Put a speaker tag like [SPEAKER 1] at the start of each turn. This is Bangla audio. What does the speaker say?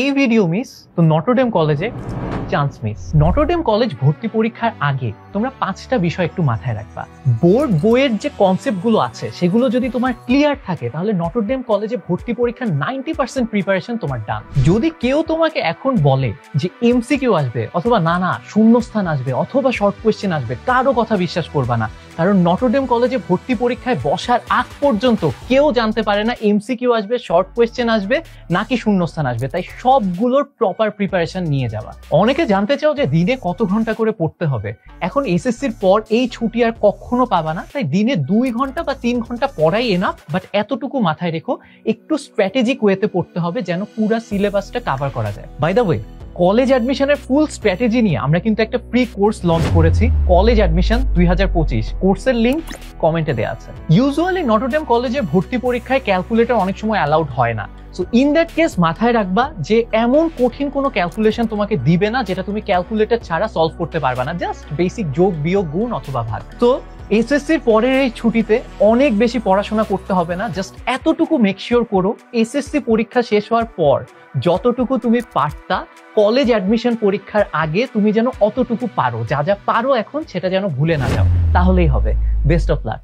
[SPEAKER 1] এই ভিডিও মিস তো নটরডেম কলেজে চান্স মিস। নটরডেম কলেজ ভর্তি পরীক্ষার আগে তোমরা 5টা বিষয় একটু মাথায় রাখবা। বোর্ড বইয়ের যে কনসেপ্ট গুলো আছে সেগুলো যদি তোমার ক্লিয়ার থাকে তাহলে নটরডেম কলেজে ভর্তি পরীক্ষার 90% প্রিপারেশন তোমার ডান। যদি কেউ তোমাকে এখন বলে যে এমসিকিউ আসবে অথবা না শূন্যস্থান আসবে অথবা শর্ট কোয়েশ্চেন আসবে, কারো কথা বিশ্বাস করবা না। কারণ নটরডেম কলেজে ভর্তি পরীক্ষায় বসার আগ পর্যন্ত কেউ জানতে পারে না এমসিকিউ আসবে, শর্ট কোয়েশ্চেন আসবে নাকি শূন্যস্থান আসবে। তাই সবগুলোর প্রপার প্রিপারেশন নিয়ে যাওয়া। অনেকে জানতে চাও যে দিনে কত ঘন্টা করে পড়তে হবে। এখন এসএসসির পর এই ছুটি আর কখনো পাবা না, তাই দিনে 2 ঘন্টা বা 3 ঘন্টা পড়াই এনাফ। বাট এতটুকু মাথায় রেখো, একটু স্ট্র্যাটেজিক ওয়েতে পড়তে হবে যেন পুরো সিলেবাসটা কভার করা যায়। বাই দ্য ওয়ে, কলেজ অ্যাডমিশনের ফুল স্ট্র্যাটেজি নিয়ে আমরা কিন্তু একটা প্রি কোর্স লঞ্চ করেছি, কলেজ অ্যাডমিশন 2025। কোর্সের লিংক কমেন্টে দেওয়া আছে। ইউজুয়ালি নটরডেম কলেজে ভর্তি পরীক্ষায় ক্যালকুলেটর অনেক সময় অ্যালাউড হয় না। সো ইন দ্যাট কেস মাথায় রাখবা যে এমন কঠিন কোনো ক্যালকুলেশন তোমাকে দিবে না যেটা তুমি ক্যালকুলেটর ছাড়া সলভ করতে পারবে না, জাস্ট বেসিক যোগ বিয়োগ গুণ অথবা ভাগ। তো এসএসসির পরের এই ছুটিতে অনেক বেশি পড়াশোনা করতে হবে না, জাস্ট এতটুকু মেক শিওর করো এসএসসি পরীক্ষা শেষ হওয়ার পর যতটুকু তুমি পারতা কলেজ অ্যাডমিশন পরীক্ষার আগে তুমি যেন অতটুকু পারো। যা যা পারো এখন সেটা যেন ভুলে না যাও, তাহলেই হবে। Best of luck.